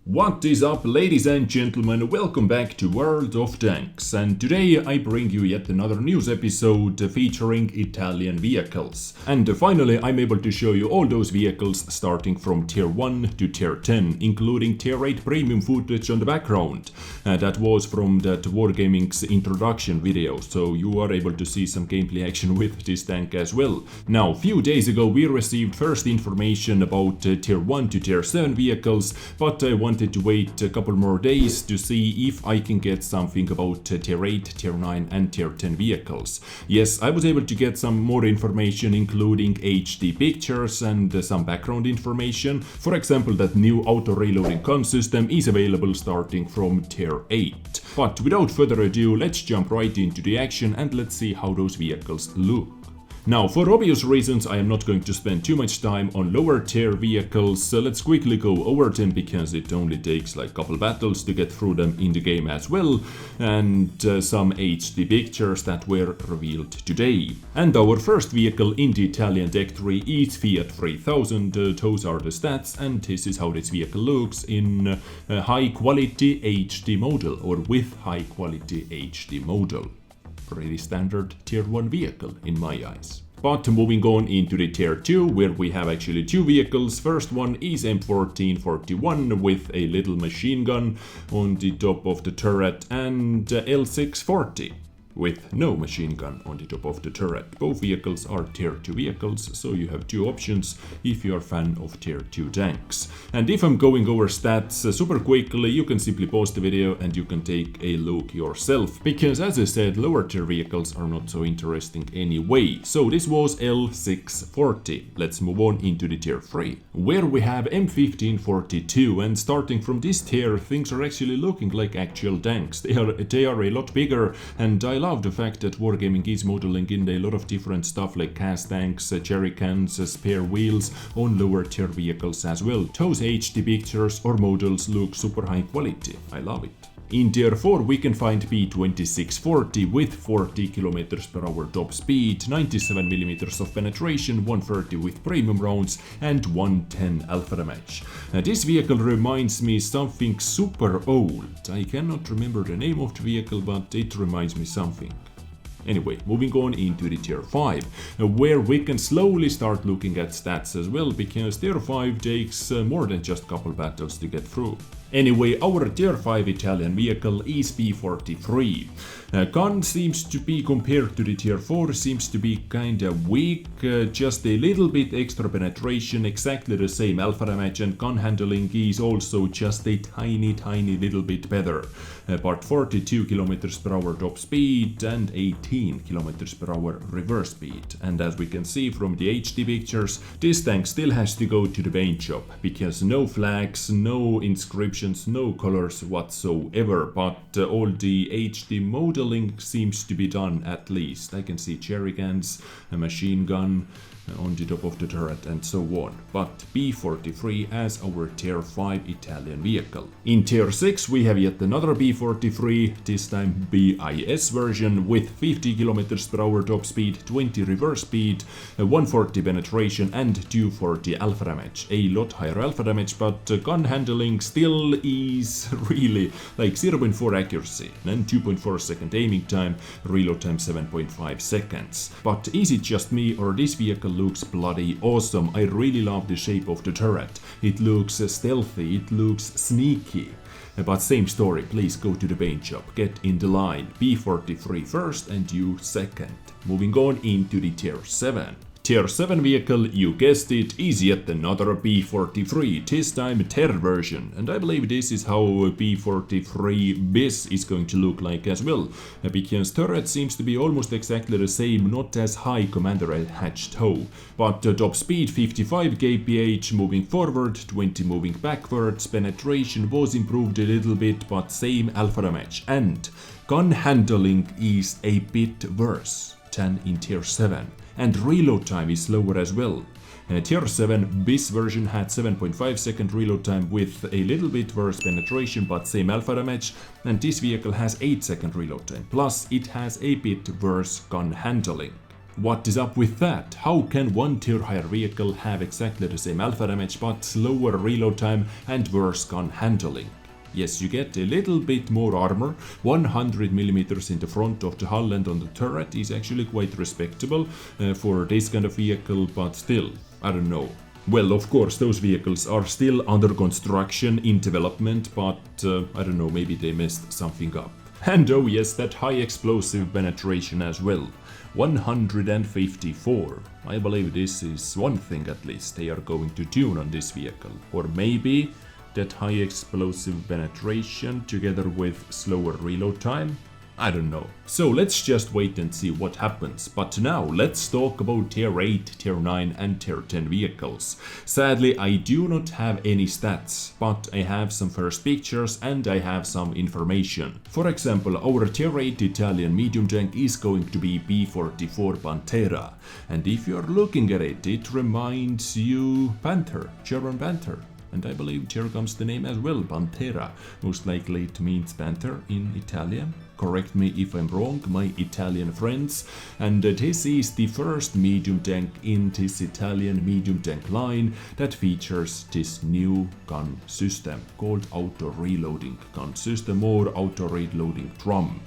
What is up, ladies and gentlemen? Welcome back to World of Tanks, and today I bring you yet another news episode featuring Italian vehicles. And finally I'm able to show you all those vehicles starting from tier 1 to tier 10, including tier 8 premium footage on the background. That was from that Wargaming's introduction video, so you are able to see some gameplay action with this tank as well. Now, a few days ago we received first information about tier 1 to tier 7 vehicles, but I wanted to wait a couple more days to see if I can get something about tier 8, tier 9 and tier 10 vehicles. Yes, I was able to get some more information, including HD pictures and some background information. For example, that new auto reloading gun system is available starting from tier 8. But without further ado, let's jump right into the action and let's see how those vehicles look. Now, for obvious reasons, I am not going to spend too much time on lower tier vehicles, so let's quickly go over them because it only takes like a couple battles to get through them in the game as well, and some HD pictures that were revealed today. And our first vehicle in the Italian tech tree is Fiat 3000, those are the stats, and this is how this vehicle looks in high quality HD model, or with high quality HD model. Pretty standard tier 1 vehicle in my eyes. But moving on into the tier 2, where we have actually two vehicles. First one is M1441 with a little machine gun on the top of the turret, and L640 with no machine gun on the top of the turret. Both vehicles are tier 2 vehicles, so you have two options if you are a fan of tier 2 tanks. And if I'm going over stats super quickly, you can simply pause the video and you can take a look yourself, because as I said, lower tier vehicles are not so interesting anyway. So this was L640. Let's move on into the tier 3, where we have M1542, and starting from this tier, things are actually looking like actual tanks. They are a lot bigger, and I love the fact that Wargaming is modeling in a lot of different stuff like cast tanks, jerry cans, spare wheels on lower tier vehicles as well. Those HD pictures or models look super high quality. I love it. In tier 4 we can find P2640 with 40 km per hour top speed, 97 mm of penetration, 130 with premium rounds and 110 alpha damage. This vehicle reminds me something super old. I cannot remember the name of the vehicle, but it reminds me something. Anyway, moving on into the tier 5, where we can slowly start looking at stats as well, because tier 5 takes more than just couple battles to get through. Anyway, our tier 5 Italian vehicle is P43. Gun seems to be, compared to the tier 4, seems to be kinda weak, just a little bit extra penetration, exactly the same alpha damage, and gun handling is also just a tiny little bit better. But 42 km per hour top speed and 18 km per hour reverse speed. And as we can see from the HD pictures, this tank still has to go to the paint shop, because no flags, no inscriptions, no colors whatsoever, but all the HD modeling seems to be done at least. I can see jerry cans, a machine gun on the top of the turret and so on. But P43 as our tier 5 Italian vehicle. In tier 6 we have yet another P43, this time BIS version, with 50 km per hour top speed, 20 reverse speed, 140 penetration and 240 alpha damage. A lot higher alpha damage, but gun handling still is really like 0.4 accuracy and 2.4 second aiming time, reload time 7.5 seconds. But is it just me, or this vehicle looks bloody awesome? I really love the shape of the turret. It looks stealthy, it looks sneaky. But same story, please go to the paint shop, get in the line. P43 first and you second. Moving on into the tier 7. Tier 7 vehicle, you guessed it, is yet another P43, this time TER version, and I believe this is how P43 BIS is going to look like as well, because turret seems to be almost exactly the same, not as high commander hatch though, but top speed 55 kph moving forward, 20 moving backwards, penetration was improved a little bit, but same alpha damage, and gun handling is a bit worse than in tier 7. And reload time is slower as well. Tier 7 BIS version had 7.5 second reload time with a little bit worse penetration but same alpha damage, and this vehicle has 8 second reload time, plus it has a bit worse gun handling. What is up with that? How can one tier higher vehicle have exactly the same alpha damage but slower reload time and worse gun handling? Yes, you get a little bit more armor, 100mm in the front of the hull and on the turret is actually quite respectable for this kind of vehicle, but still, I don't know. Well, of course, those vehicles are still under construction in development, but I don't know, maybe they messed something up. And oh yes, that high explosive penetration as well. 154. I believe this is one thing at least they are going to tune on this vehicle. Or maybe that high explosive penetration together with slower reload time? I don't know. So let's just wait and see what happens. But now let's talk about tier 8, tier 9 and tier 10 vehicles. Sadly, I do not have any stats, but I have some first pictures and I have some information. For example, our tier 8 Italian medium tank is going to be B44 Pantera. And if you're looking at it, it reminds you Panther, German Panther. And I believe here comes the name as well, Pantera. Most likely it means panther in Italian. Correct me if I'm wrong, my Italian friends. And this is the first medium tank in this Italian medium tank line that features this new gun system called auto reloading gun system or auto reloading drum.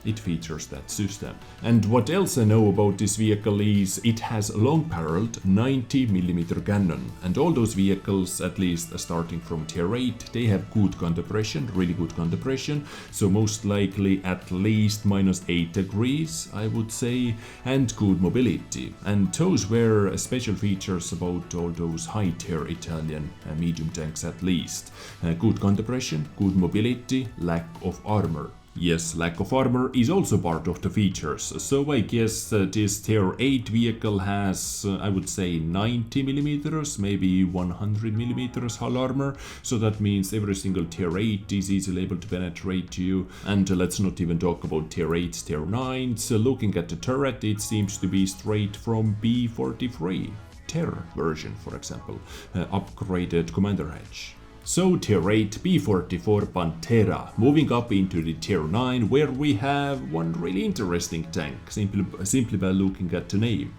It features that system. And what else I know about this vehicle is it has a long-barreled 90mm cannon. And all those vehicles, at least starting from tier 8, they have good gun depression, really good gun depression. So most likely at least -8 degrees, I would say, and good mobility. And those were special features about all those high-tier Italian medium tanks at least. Good gun depression, good mobility, lack of armor. Yes, lack of armor is also part of the features, so I guess this tier 8 vehicle has, I would say 90mm, maybe 100mm hull armor, so that means every single tier 8 is easily able to penetrate to you. And let's not even talk about tier 8s, tier 9s, looking at the turret it seems to be straight from B43 Terror version, for example, upgraded commander hedge. So tier 8 B44 Pantera, moving up into the tier 9 where we have one really interesting tank, simply by looking at the name.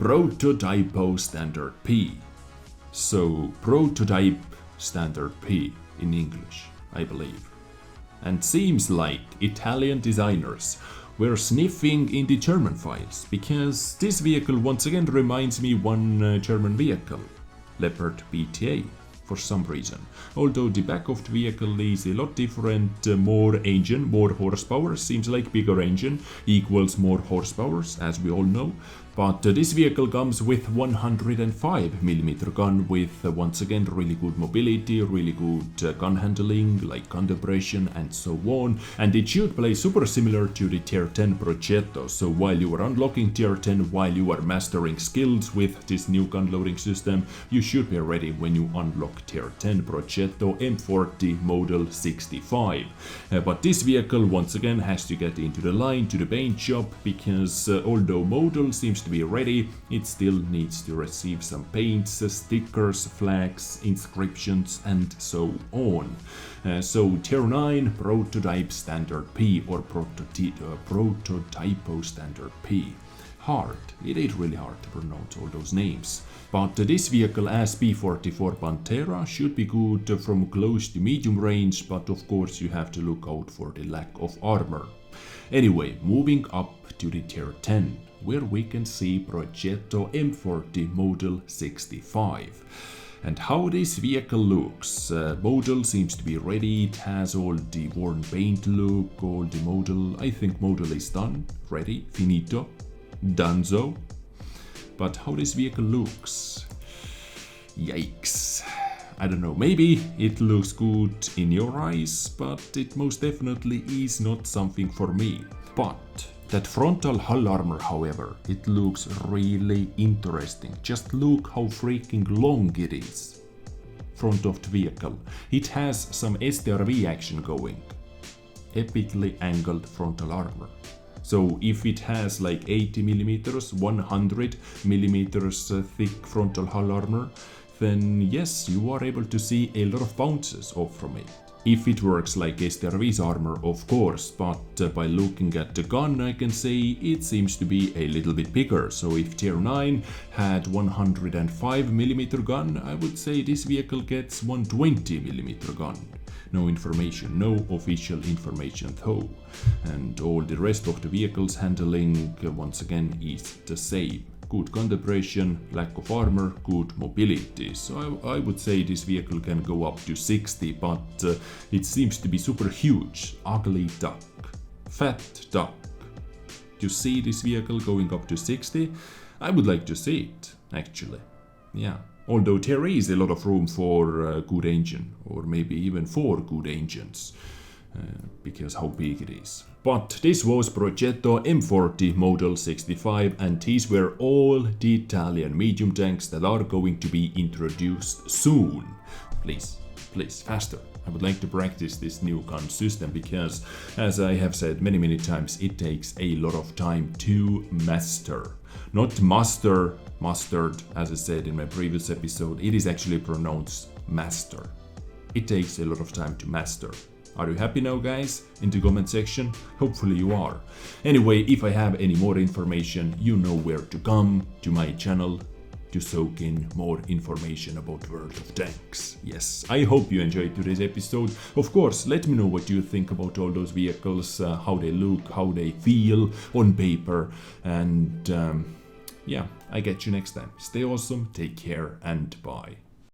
Prototipo Standard P. So Prototype Standard P in English, I believe. And seems like Italian designers were sniffing in the German files, because this vehicle once again reminds me one German vehicle, Leopard BTA. For some reason. Although the back of the vehicle is a lot different, more engine, more horsepower, seems like bigger engine equals more horsepower, as we all know. But this vehicle comes with 105mm gun with once again really good mobility, really good gun handling, like gun depression and so on. And it should play super similar to the tier 10 Progetto. So while you are unlocking tier 10, while you are mastering skills with this new gun loading system, you should be ready when you unlock tier 10 Progetto M40 model 65. But this vehicle once again has to get into the line to the paint shop, because although model seems to be ready, it still needs to receive some paints, stickers, flags, inscriptions and so on. So tier 9 Prototype Standard P or Prototypo Standard P. Hard, it is really hard to pronounce all those names. But this vehicle as B44 Pantera should be good from close to medium range, but of course you have to look out for the lack of armor. Anyway, moving up to the tier 10, where we can see Progetto M40 model 65. And how this vehicle looks. Model seems to be ready, it has all the worn paint look, all the model, I think model is done, ready, finito, donezo. But how this vehicle looks, yikes. I don't know, maybe it looks good in your eyes, but it most definitely is not something for me. But that frontal hull armor, however, it looks really interesting. Just look how freaking long it is. Front of the vehicle. It has some STRV action going. Epically angled frontal armor. So if it has like 80mm, 100mm thick frontal hull armor, then yes, you are able to see a lot of bounces off from it. if it works like STRV's armor, of course, but by looking at the gun I can say it seems to be a little bit bigger. So if tier 9 had 105mm gun, I would say this vehicle gets 120mm gun. No information, no official information though. And all the rest of the vehicle's handling once again is the same. Good gun depression, lack of armor, good mobility. So I would say this vehicle can go up to 60, but it seems to be super huge. Ugly duck. Fat duck. You see this vehicle going up to 60? I would like to see it, actually. Yeah. Although there is a lot of room for a good engine, or maybe even 4 good engines, because how big it is. But this was Progetto M40 Model 65, and these were all the Italian medium tanks that are going to be introduced soon. Please, faster. I would like to practice this new gun system because, as I have said many times, it takes a lot of time to master. Not mustard, as I said in my previous episode, it is actually pronounced master. It takes a lot of time to master. Are you happy now, guys? In the comment section? Hopefully you are. Anyway, if I have any more information, you know where to come to my channel to soak in more information about World of Tanks. Yes, I hope you enjoyed today's episode. Of course, let me know what you think about all those vehicles, how they look, how they feel on paper, and yeah, I get you next time. Stay awesome, take care, and bye.